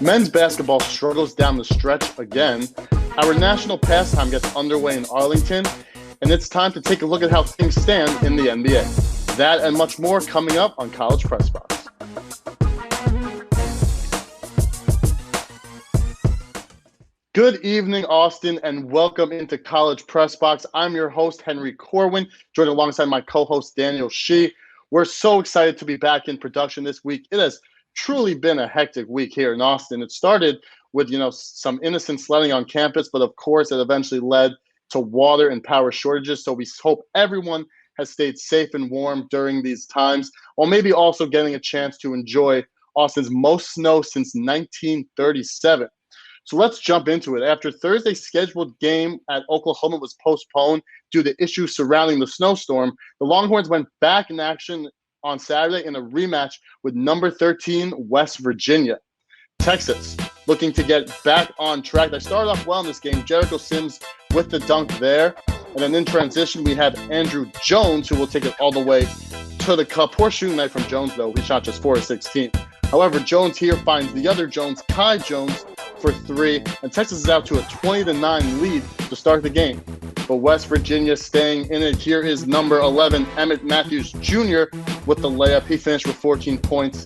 Men's basketball struggles down the stretch again. Our national pastime gets underway in Arlington, and it's time to take a look at how things stand in the NBA. That and much more coming up on College Press Box. Good evening, Austin, and welcome into College Press Box. I'm your host, Henry Corwin, joined alongside my co-host, Daniel Shih. We're so excited to be back in production this week. It has truly been a hectic week here in Austin. It started with, some innocent sledding on campus, but of course, it eventually led to water and power shortages. So we hope everyone has stayed safe and warm during these times, while maybe also getting a chance to enjoy Austin's most snow since 1937. So let's jump into it. After Thursday's scheduled game at Oklahoma was postponed due to issues surrounding the snowstorm, the Longhorns went back in action on Saturday in a rematch with number 13 West Virginia. Texas looking to get back on track. They started off well in this game. Jericho Sims with the dunk there. And then in transition, we have Andrew Jones, who will take it all the way to the cup. Poor shooting night from Jones, though. He shot just 4 of 16. However, Jones here finds the other Jones, Kai Jones, for 3, and Texas is out to a 20-9 lead to start the game. But West Virginia staying in it. Here is number 11, Emmett Matthews Jr. with the layup. He finished with 14 points.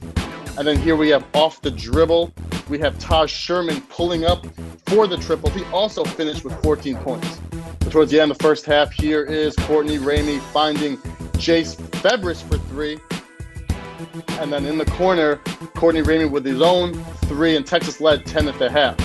And then here we have off the dribble, we have Taj Sherman pulling up for the triple. He also finished with 14 points. But towards the end of the first half, here is Courtney Ramey finding Jace Febris for 3. And then in the corner, Courtney Ramey with his own 3, and Texas led 10 at the half.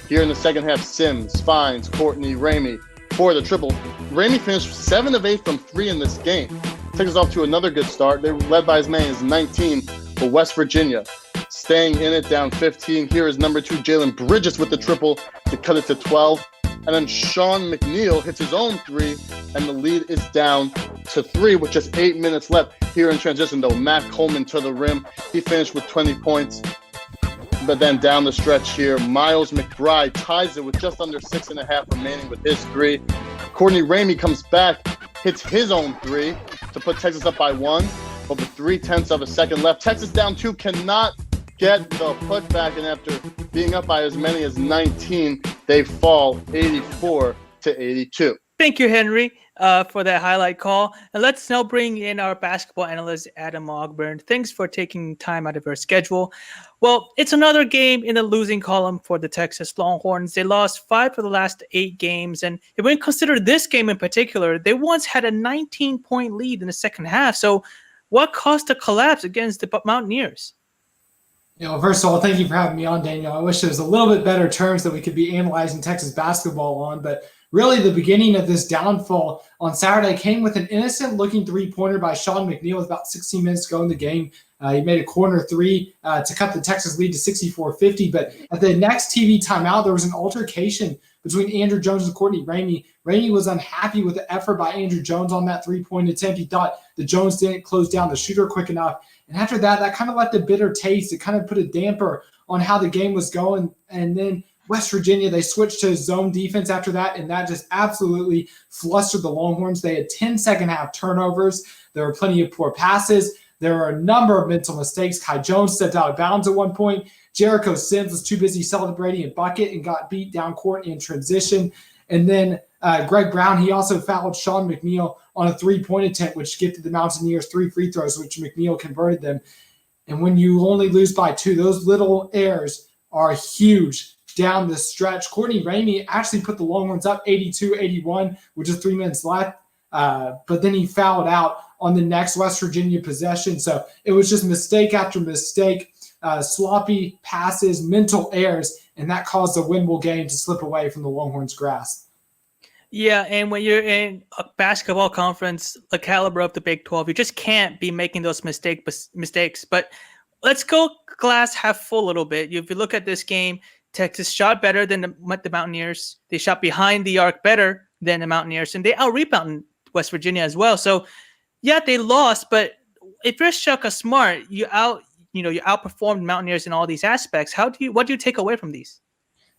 Here in the second half, Sims finds Courtney Ramey for the triple. Ramey finished 7 of 8 from 3 in this game. Texas off to another good start. They were led by as many as 19 for West Virginia. Staying in it, down 15. Here is number 2, Jalen Bridges with the triple to cut it to 12. And then Sean McNeil hits his own 3, and the lead is down to 3 with just 8 minutes left. Here in transition, though, Matt Coleman to the rim. He finished with 20 points. But then down the stretch here, Miles McBride ties it with just under 6.5 remaining with his 3. Courtney Ramey comes back, hits his own 3 to put Texas up by 1. But with 0.3 of a second left, Texas down 2 cannot get the putback, and after being up by as many as 19, they fall 84-82. Thank you, Henry, for that highlight call. And let's now bring in our basketball analyst, Adam Ogburn. Thanks for taking time out of your schedule. Well, it's another game in the losing column for the Texas Longhorns. They lost 5 of the last 8 games. And if we consider this game in particular, they once had a 19-point lead in the second half. So what caused the collapse against the Mountaineers? First of all, thank you for having me on, Daniel. I wish there was a little bit better terms that we could be analyzing Texas basketball on, but really the beginning of this downfall on Saturday came with an innocent-looking three-pointer by Sean McNeil with about 16 minutes to go in the game. He made a corner 3 to cut the Texas lead to 64-50, but at the next TV timeout, there was an altercation between Andrew Jones and Courtney Ramey. Ramey was unhappy with the effort by Andrew Jones on that three-point attempt. He thought that Jones didn't close down the shooter quick enough. And after that kind of left a bitter taste. It kind of put a damper on how the game was going. And then West Virginia, they switched to zone defense after that, and that just absolutely flustered the Longhorns. They had 10 second-half turnovers. There were plenty of poor passes. There were a number of mental mistakes. Kai Jones stepped out of bounds at one point. Jericho Sims was too busy celebrating a bucket and got beat down court in transition. And then Greg Brown, he also fouled Sean McNeil on a three-point attempt, which gifted the Mountaineers 3 free throws, which McNeil converted them. And when you only lose by 2, those little errors are huge down the stretch. Courtney Ramey actually put the Longhorns up 82-81 with just 3 minutes left, but then he fouled out on the next West Virginia possession. So it was just mistake after mistake, sloppy passes, mental errors, and that caused the winnable game to slip away from the Longhorns' grasp. Yeah, and when you're in a basketball conference, the caliber of the Big 12, you just can't be making those mistakes. But let's go glass half full a little bit. If you look at this game, Texas shot better than the Mountaineers. They shot behind the arc better than the Mountaineers, and they out-rebounded West Virginia as well. So, yeah, they lost, but if you're Shaka Smart, you outperformed Mountaineers in all these aspects. What do you take away from these?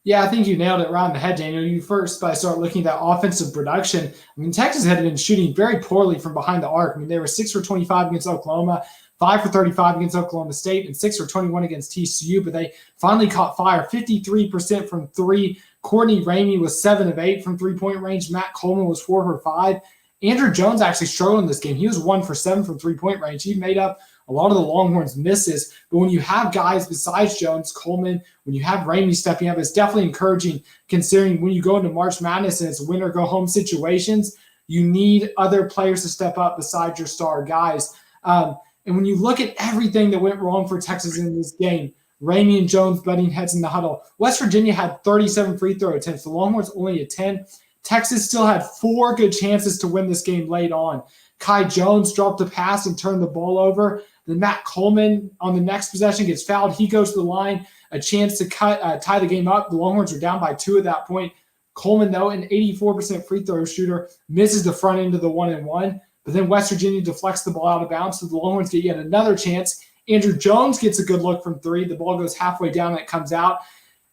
Yeah, I think you nailed it right on the head, Daniel. You first by start looking at that offensive production. I mean, Texas had been shooting very poorly from behind the arc. I mean, they were 6 for 25 against Oklahoma, 5 for 35 against Oklahoma State, and 6 for 21 against TCU. But they finally caught fire, 53% from three. Courtney Ramey was 7 of 8 from three-point range. Matt Coleman was 4 for 5. Andrew Jones actually struggled in this game. He was 1 for 7 from three-point range. He made up a lot of the Longhorns' misses. But when you have guys besides Jones, Coleman, when you have Ramey stepping up, it's definitely encouraging considering when you go into March Madness and it's win or go home situations, you need other players to step up besides your star guys. And when you look at everything that went wrong for Texas in this game, Ramey and Jones butting heads in the huddle. West Virginia had 37 free throw attempts. The Longhorns only had 10. Texas still had 4 good chances to win this game late on. Kai Jones dropped the pass and turned the ball over. Then Matt Coleman on the next possession gets fouled. He goes to the line, a chance to tie the game up. The Longhorns were down by 2 at that point. Coleman, though, an 84% free throw shooter, misses the front end of the 1-and-1. But then West Virginia deflects the ball out of bounds, so the Longhorns get yet another chance. Andrew Jones gets a good look from 3. The ball goes halfway down and it comes out.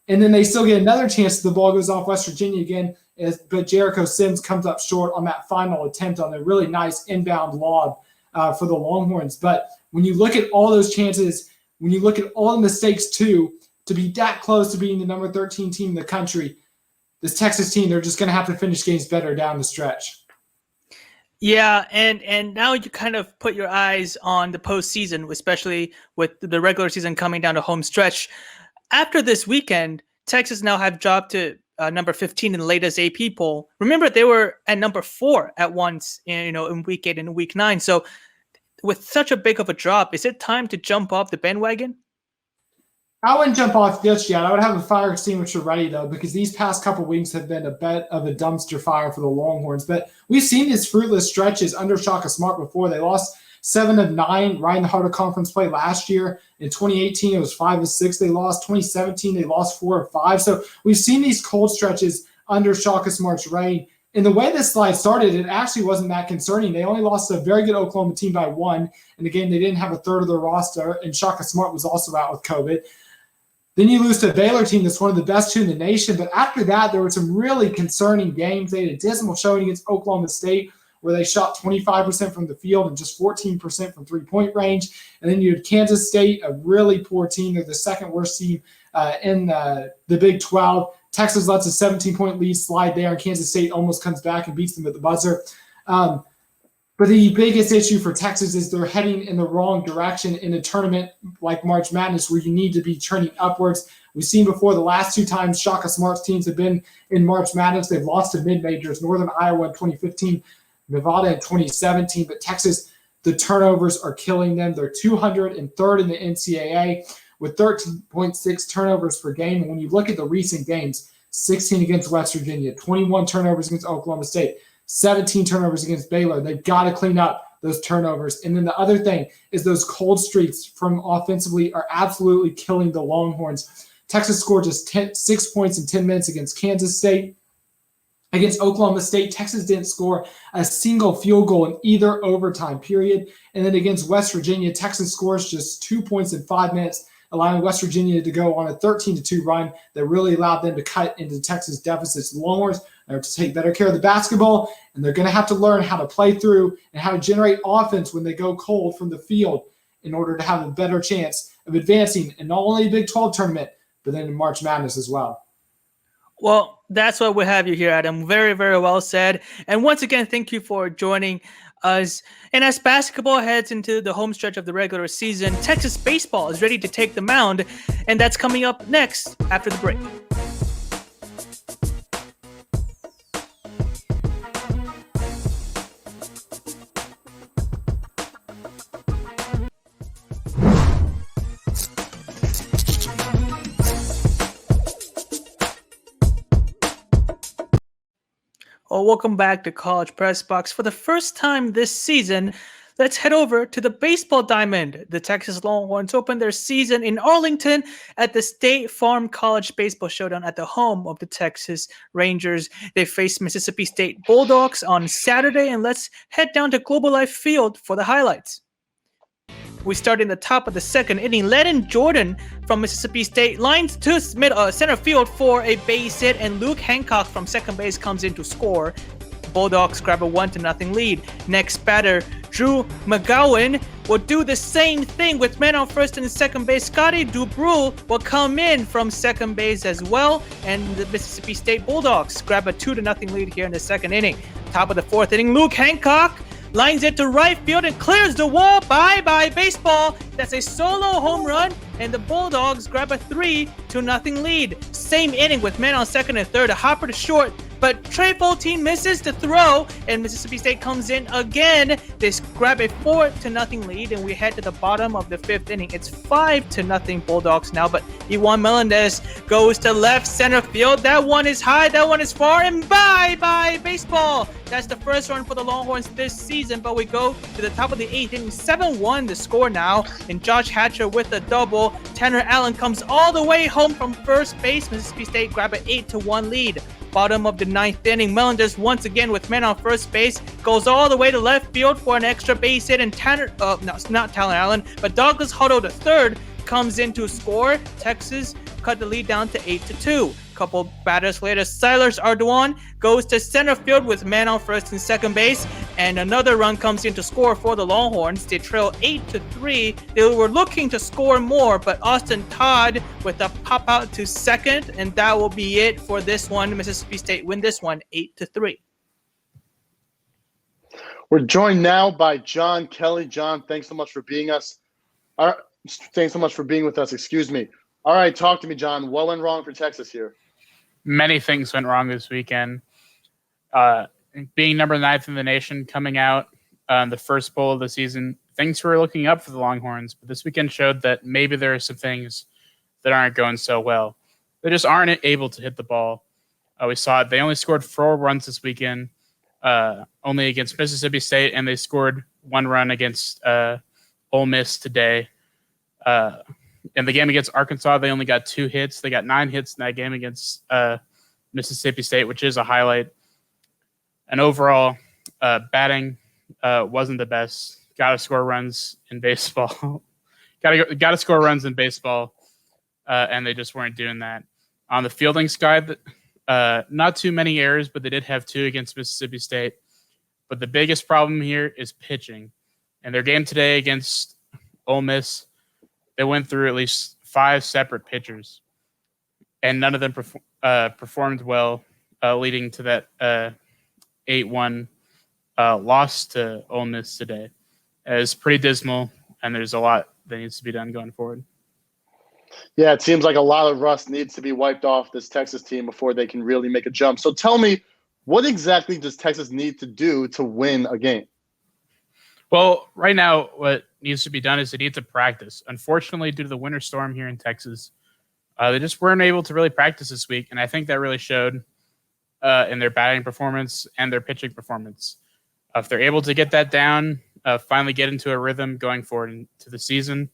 And then they still get another chance. The ball goes off West Virginia again, but Jericho Sims comes up short on that final attempt on a really nice inbound lob for the Longhorns. But when you look at all those chances, when you look at all the mistakes too, to be that close to being the number 13 team in the country, this Texas team, they're just going to have to finish games better down the stretch. Yeah, and now you kind of put your eyes on the postseason, especially with the regular season coming down to home stretch. After this weekend, Texas now have dropped to number 15 in the latest AP poll. Remember, they were at number 4 at once, in week 8 and week 9. So with such a big of a drop, is it time to jump off the bandwagon? I wouldn't jump off just yet. I would have a fire extinguisher ready, though, because these past couple weeks have been a bit of a dumpster fire for the Longhorns. But we've seen these fruitless stretches under Shaka Smart before. They lost 7 of 9 right in the heart of conference play last year. In 2018, it was 5 of 6 they lost. 2017, they lost 4 of 5. So we've seen these cold stretches under Shaka Smart's reign. And the way this slide started, it actually wasn't that concerning. They only lost a very good Oklahoma team by 1. And again, they didn't have a third of their roster, and Shaka Smart was also out with COVID. Then you lose to a Baylor team that's one of the best 2 in the nation. But after that, there were some really concerning games. They had a dismal showing against Oklahoma State, where they shot 25% from the field and just 14% from three-point range. And then you had Kansas State, a really poor team. They're the second worst team in the Big 12. Texas lets a 17-point lead slide there, and Kansas State almost comes back and beats them at the buzzer. But the biggest issue for Texas is they're heading in the wrong direction in a tournament like March Madness, where you need to be turning upwards. We've seen before the last 2 times Shaka Smart's teams have been in March Madness, they've lost to mid-majors, Northern Iowa in 2015, Nevada in 2017. But Texas, the turnovers are killing them. They're 203rd in the NCAA with 13.6 turnovers per game. And when you look at the recent games, 16 against West Virginia, 21 turnovers against Oklahoma State, 17 turnovers against Baylor. They've got to clean up those turnovers. And then the other thing is those cold streaks from offensively are absolutely killing the Longhorns. Texas scored just 6 points in 10 minutes against Kansas State. Against Oklahoma State, Texas didn't score a single field goal in either overtime period. And then against West Virginia, Texas scores just 2 points in 5 minutes, allowing West Virginia to go on a 13-2 run that really allowed them to cut into Texas deficits. The Longhorns are to take better care of the basketball, and they're going to have to learn how to play through and how to generate offense when they go cold from the field in order to have a better chance of advancing in not only the Big 12 tournament, but then in March Madness as well. Well, that's why we have you here, Adam. Very, very well said. And once again, thank you for joining us. And as basketball heads into the home stretch of the regular season, Texas baseball is ready to take the mound, and that's coming up next after the break. Well, welcome back to College Press Box. For the first time this season, let's head over to the baseball diamond. The Texas Longhorns opened their season in Arlington at the State Farm College Baseball Showdown at the home of the Texas Rangers. They faced Mississippi State Bulldogs on Saturday, and let's head down to Global Life Field for the highlights. We start in the top of the second inning. Lennon Jordan from Mississippi State lines to center field for a base hit, and Luke Hancock from second base comes in to score. Bulldogs grab a 1-0 lead. Next batter, Drew McGowan, will do the same thing with men on first and second base. Scotty Dubrul will come in from second base as well, and the Mississippi State Bulldogs grab a 2-0 lead here in the second inning. Top of the fourth inning, Luke Hancock lines it to right field and clears the wall. Bye-bye baseball. That's a solo home run, and the Bulldogs grab a 3-0 lead. Same inning with men on second and third. A hopper to short, but Trey Foltine misses the throw, and Mississippi State comes in again. They grab a 4-0 lead, and we head to the bottom of the fifth inning. It's 5-0 Bulldogs now, but Iwan Melendez goes to left center field. That one is high, that one is far, and bye-bye baseball. That's the first run for the Longhorns this season, but we go to the top of the eighth inning. 7-1 the score now, and Josh Hatcher with a double. Tanner Allen comes all the way home from first base. Mississippi State grab an 8-1 lead. Bottom of the ninth inning, Melendez once again with men on first base goes all the way to left field for an extra base hit, and not Tanner Allen, but Douglas Hutto the third comes in to score. Texas cut the lead down to 8-2. Couple batters later, Silas Ardoin goes to center field with men on first and second base, and another run comes in to score for the Longhorns. They trail 8-3. They were looking to score more, but Austin Todd with a pop out to second, and that will be it for this one. Mississippi State win this one 8-3. We're joined now by John Kelley. John, thanks so much for being Thanks so much for being with us. Excuse me. All right, talk to me, John. What went wrong for Texas here? Many things went wrong this weekend. Being number 9th in the nation, coming out the first bowl of the season, things were looking up for the Longhorns, but this weekend showed that maybe there are some things that aren't going so well. They just aren't able to hit the ball. We saw it. They only scored 4 runs this weekend, only against Mississippi State, and they scored 1 run against Ole Miss today. In the game against Arkansas, they only got 2 hits. They got 9 hits in that game against Mississippi State, which is a highlight. And overall, batting wasn't the best. Got to score runs in baseball. Got to score runs in baseball, and they just weren't doing that. On the fielding side, not too many errors, but they did have 2 against Mississippi State. But the biggest problem here is pitching. In their game today against Ole Miss, they went through at least 5 separate pitchers, and none of them performed well, leading to that 8-1 loss to Ole Miss today. It's pretty dismal, and there's a lot that needs to be done going forward. Yeah, it seems like a lot of rust needs to be wiped off this Texas team before they can really make a jump. So tell me, what exactly does Texas need to do to win a game? Well, right now, what needs to be done is they need to practice. Unfortunately, due to the winter storm here in Texas, they just weren't able to really practice this week, and I think that really showed in their batting performance and their pitching performance. If they're able to get that down, finally get into a rhythm going forward into the season,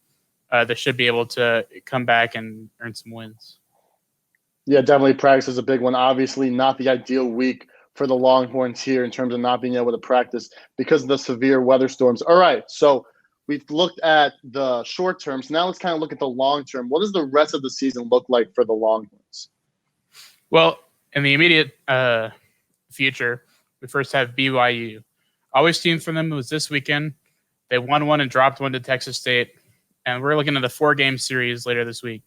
they should be able to come back and earn some wins. Yeah, definitely practice is a big one. Obviously, not the ideal week for the Longhorns here in terms of not being able to practice because of the severe weather storms. All right, so we've looked at the short term. So now let's kind of look at the long term. What does the rest of the season look like for the Longhorns? Well, in the immediate future, we first have BYU. Always team for them was this weekend. They won 1 and dropped 1 to Texas State. And we're looking at a 4-game series later this week.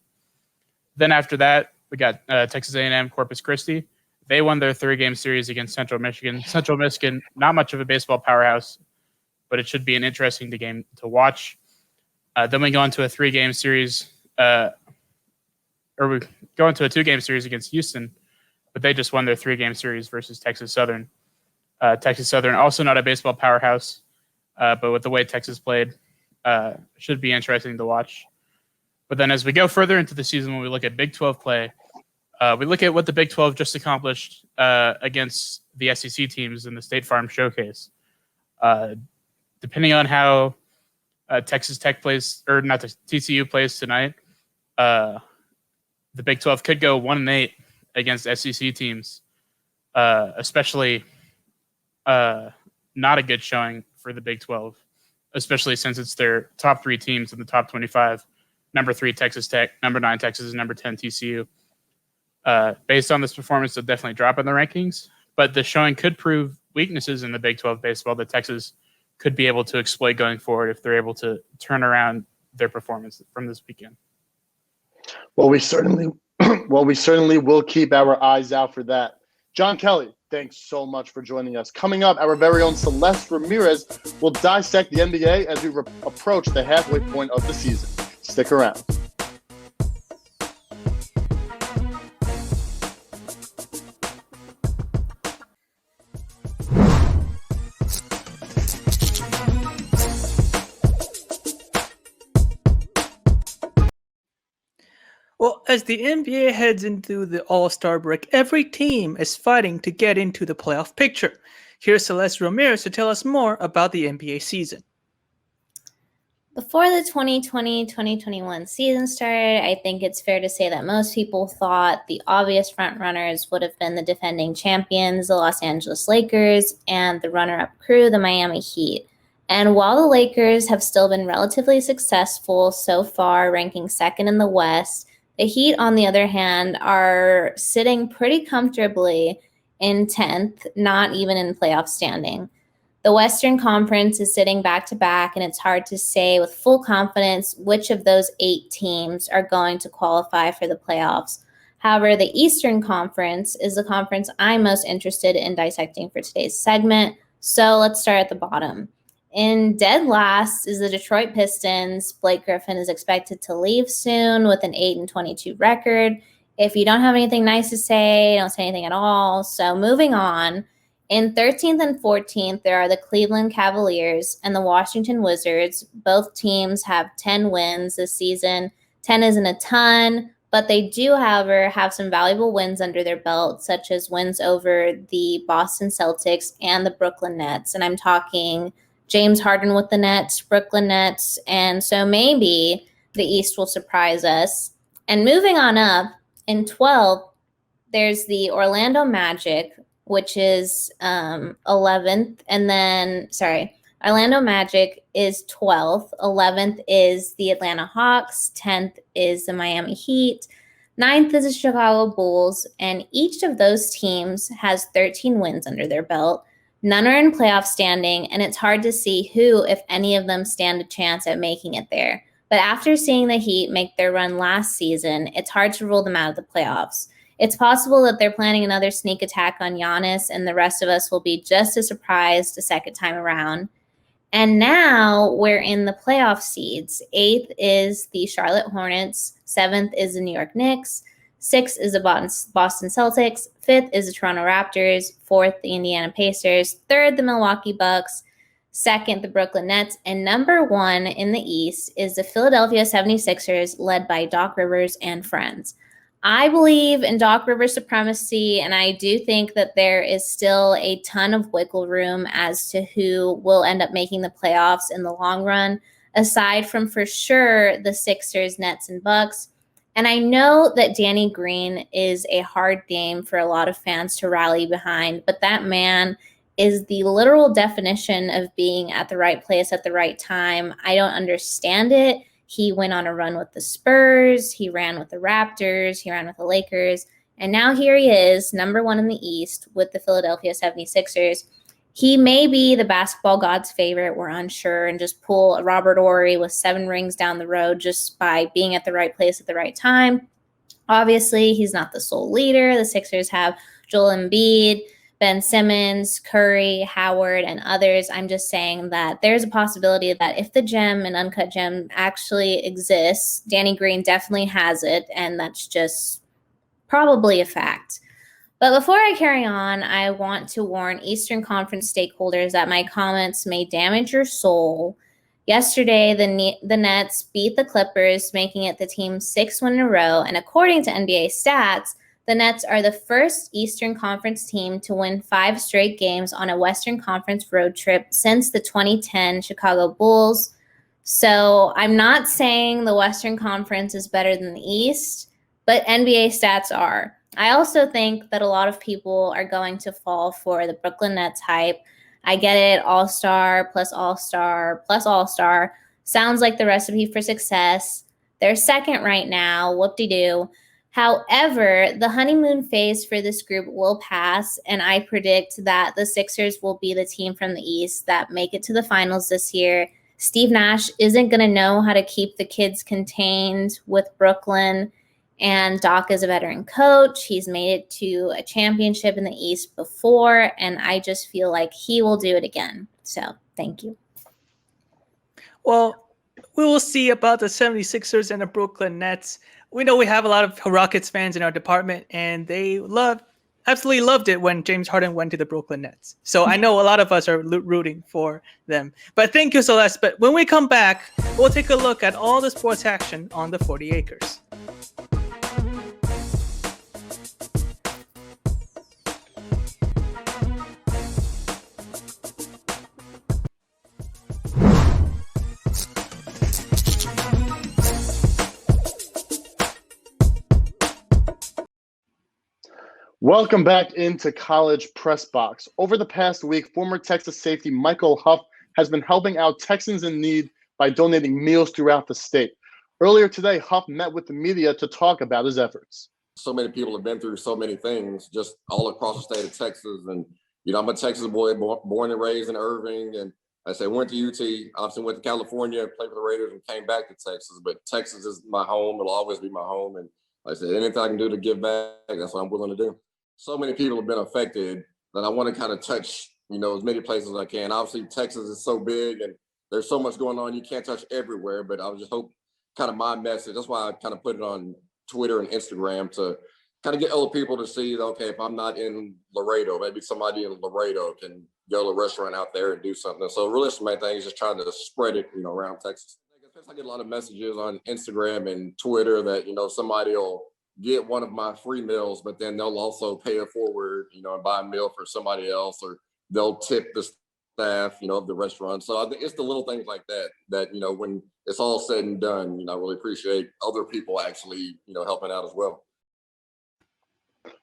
Then after that, we got Texas A&M Corpus Christi. They won their 3-game series against Central Michigan. Central Michigan, not much of a baseball powerhouse, but it should be an interesting game to watch. Then we go into a 3-game series, or we go into a 2-game series against Houston, but they just won their 3-game series versus Texas Southern. Texas Southern, also not a baseball powerhouse, but with the way Texas played, should be interesting to watch. But then as we go further into the season, when we look at Big 12 play, we look at what the Big 12 just accomplished against the SEC teams in the State Farm Showcase. Depending on how Texas Tech plays, or not, the TCU plays tonight, the Big 12 could go 1-8 against SEC teams, especially not a good showing for the Big 12. especially since it's their top 3 teams in the top 25. Number 3, Texas Tech. Number 9, Texas. And number 10, TCU. Based on this performance, they'll definitely drop in the rankings. But the showing could prove weaknesses in the Big 12 baseball that Texas could be able to exploit going forward if they're able to turn around their performance from this weekend. Well, we certainly will keep our eyes out for that. John Kelley, thanks so much for joining us. Coming up, our very own Celeste Ramierez will dissect the NBA as we approach the halfway point of the season. Stick around. Well, as the NBA heads into the All-Star break, every team is fighting to get into the playoff picture. Here's Celeste Ramierez to tell us more about the NBA season. Before the 2020-2021 season started, I think it's fair to say that most people thought the obvious frontrunners would have been the defending champions, the Los Angeles Lakers, and the runner-up crew, the Miami Heat. And while the Lakers have still been relatively successful so far, ranking second in the West, the Heat, on the other hand, are sitting pretty comfortably in 10th, not even in playoff standing. The Western Conference is sitting back-to-back, and it's hard to say with full confidence which of those 8 teams are going to qualify for the playoffs. However, the Eastern Conference is the conference I'm most interested in dissecting for today's segment, so let's start at the bottom. In dead last is the Detroit Pistons. Blake Griffin is expected to leave soon with an 8-22 record. If you don't have anything nice to say, don't say anything at all. So moving on. In 13th and 14th, there are the Cleveland Cavaliers and the Washington Wizards. Both teams have 10 wins this season. 10 isn't a ton, but they do, however, have some valuable wins under their belt, such as wins over the Boston Celtics and the Brooklyn Nets. And I'm talking James Harden with the Nets, Brooklyn Nets, and so maybe the East will surprise us. And moving on up, in 12th, there's the Orlando Magic, which is 11th, and then, Orlando Magic is 12th, 11th is the Atlanta Hawks, 10th is the Miami Heat, 9th is the Chicago Bulls, and each of those teams has 13 wins under their belt. None are in playoff standing, and it's hard to see who, if any of them, stand a chance at making it there. But after seeing the Heat make their run last season, it's hard to rule them out of the playoffs. It's possible that they're planning another sneak attack on Giannis, and the rest of us will be just as surprised a second time around. And now we're in the playoff seeds. 8th is the Charlotte Hornets. 7th is the New York Knicks. 6th is the Boston Celtics. 5th is the Toronto Raptors. 4th, the Indiana Pacers. 3rd, the Milwaukee Bucks. 2nd, the Brooklyn Nets. And number 1 in the East is the Philadelphia 76ers, led by Doc Rivers and friends. I believe in Doc Rivers supremacy, and I do think that there is still a ton of wiggle room as to who will end up making the playoffs in the long run, aside from, for sure, the Sixers, Nets, and Bucks. And I know that Danny Green is a hard name for a lot of fans to rally behind, but that man is the literal definition of being at the right place at the right time. I don't understand it. He went on a run with the Spurs. He ran with the Raptors. He ran with the Lakers. And now here he is, number 1 in the East with the Philadelphia 76ers. He may be the basketball god's favorite. We're unsure, and just pull a Robert Horry with 7 rings down the road just by being at the right place at the right time. Obviously, he's not the sole leader. The Sixers have Joel Embiid, Ben Simmons, Curry, Howard, and others. I'm just saying that there's a possibility that if the gem and uncut gem actually exists, Danny Green definitely has it, and that's just probably a fact. But before I carry on, I want to warn Eastern Conference stakeholders that my comments may damage your soul. Yesterday, the Nets beat the Clippers, making it the team's 6th win in a row, and according to NBA stats, the Nets are the first Eastern Conference team to win 5 straight games on a Western Conference road trip since the 2010 Chicago Bulls. So I'm not saying the Western Conference is better than the East, but NBA stats are. I also think that a lot of people are going to fall for the Brooklyn Nets hype. I get it. All-star plus all-star plus all-star sounds like the recipe for success. They're second right now. Whoop-de-doo. However, the honeymoon phase for this group will pass, and I predict that the Sixers will be the team from the East that make it to the finals this year. Steve Nash isn't going to know how to keep the kids contained with Brooklyn, and Doc is a veteran coach. He's made it to a championship in the East before, and I just feel like he will do it again. So, thank you. Well, we will see about the 76ers and the Brooklyn Nets. We know we have a lot of Rockets fans in our department, and they absolutely loved it when James Harden went to the Brooklyn Nets. So I know a lot of us are rooting for them. But thank you, Celeste. But when we come back, we'll take a look at all the sports action on the 40 acres. Welcome back into College Press Box. Over the past week, former Texas safety Michael Huff has been helping out Texans in need by donating meals throughout the state. Earlier today, Huff met with the media to talk about his efforts. So many people have been through so many things just all across the state of Texas. And, you know, I'm a Texas boy, born and raised in Irving. And I say went to UT, obviously went to California, played for the Raiders, and came back to Texas. But Texas is my home. It'll always be my home. And like I said, anything I can do to give back, that's what I'm willing to do. So many people have been affected that I want to kind of touch, you know, as many places as I can. Obviously, Texas is so big and there's so much going on. You can't touch everywhere, but I would just hope kind of my message. That's why I kind of put it on Twitter and Instagram to kind of get other people to see, okay, if I'm not in Laredo, maybe somebody in Laredo can go to a restaurant out there and do something. So really, my thing is just trying to spread it, you know, around Texas. I get a lot of messages on Instagram and Twitter that, you know, somebody will get one of my free meals, but then they'll also pay it forward, you know, and buy a meal for somebody else, or they'll tip the staff, you know, of the restaurant. So I think it's the little things like that, you know, when it's all said and done, you know, I really appreciate other people actually, you know, helping out as well.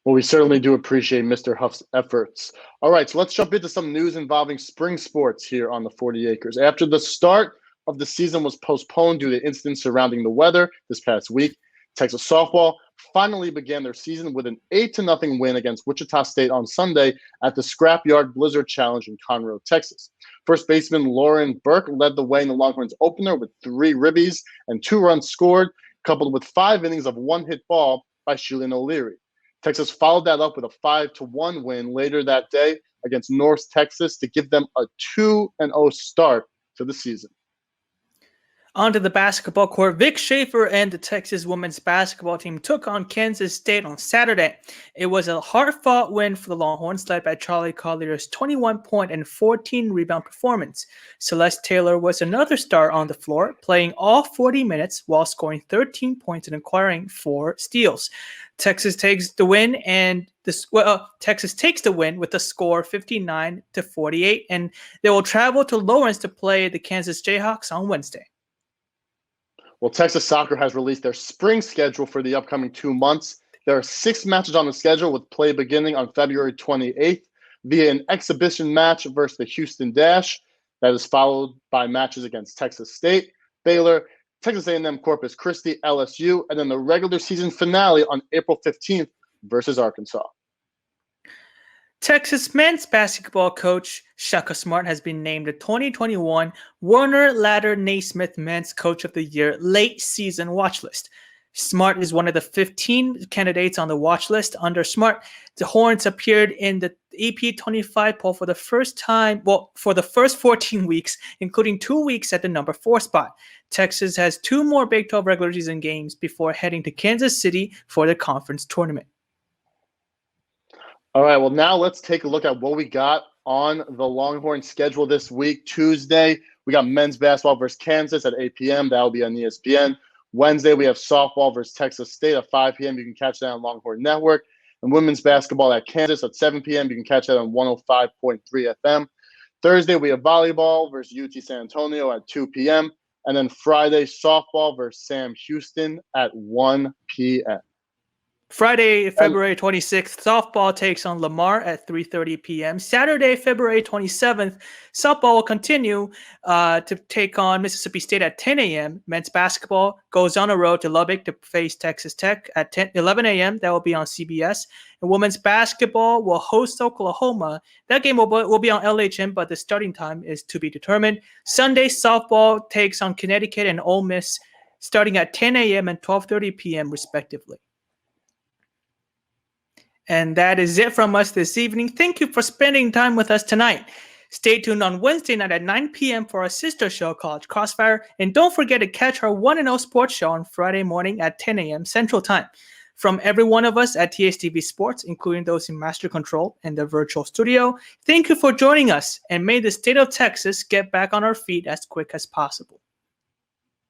Well, we certainly do appreciate Mr. Huff's efforts. All right, so let's jump into some news involving spring sports here on the 40 acres. After the start of the season was postponed due to incidents surrounding the weather this past week, Texas softball finally began their season with an 8-0 win against Wichita State on Sunday at the Scrapyard Blizzard Challenge in Conroe, Texas. First baseman Lauren Burke led the way in the Longhorns opener with 3 ribbies and 2 runs scored, coupled with 5 innings of one-hit ball by Sheilyn O'Leary. Texas followed that up with a 5-1 win later that day against North Texas to give them a 2-0 start to the season. Onto the basketball court, Vic Schaefer and the Texas women's basketball team took on Kansas State on Saturday. It was a hard-fought win for the Longhorns, led by Charlie Collier's 21-point and 14-rebound performance. Celeste Taylor was another star on the floor, playing all 40 minutes while scoring 13 points and acquiring 4 steals. Texas takes the win Texas takes the win with a score 59-48, and they will travel to Lawrence to play the Kansas Jayhawks on Wednesday. Well, Texas Soccer has released their spring schedule for the upcoming 2 months. There are 6 matches on the schedule, with play beginning on February 28th via an exhibition match versus the Houston Dash. That is followed by matches against Texas State, Baylor, Texas A&M Corpus Christi, LSU, and then the regular season finale on April 15th versus Arkansas. Texas men's basketball coach Shaka Smart has been named the 2021 Warner Ladder Naismith Men's Coach of the Year late season watch list. Smart is one of the 15 candidates on the watch list. Under Smart, the Horns appeared in the AP 25 poll for the first time, for the first 14 weeks, including 2 weeks at the number 4 spot. Texas has 2 more Big 12 regular season games before heading to Kansas City for the conference tournament. All right, well, now let's take a look at what we got on the Longhorn schedule this week. Tuesday, we got men's basketball versus Kansas at 8 p.m. That will be on ESPN. Wednesday, we have softball versus Texas State at 5 p.m. You can catch that on Longhorn Network. And women's basketball at Kansas at 7 p.m. You can catch that on 105.3 FM. Thursday, we have volleyball versus UT San Antonio at 2 p.m. And then Friday, softball versus Sam Houston at 1 p.m. Friday, February 26th, softball takes on Lamar at 3:30 p.m. Saturday, February 27th, softball will continue to take on Mississippi State at 10 a.m. Men's basketball goes on the road to Lubbock to face Texas Tech at 11 a.m. That will be on CBS. And women's basketball will host Oklahoma. That game will be on LHM, but the starting time is to be determined. Sunday, softball takes on Connecticut and Ole Miss starting at 10 a.m. and 12:30 p.m. respectively. And that is it from us this evening. Thank you for spending time with us tonight. Stay tuned on Wednesday night at 9 p.m. for our sister show, College Crossfire. And don't forget to catch our 1-0 Sports Show on Friday morning at 10 a.m. Central Time. From every one of us at TSTV Sports, including those in Master Control and the virtual studio, thank you for joining us. And may the state of Texas get back on our feet as quick as possible.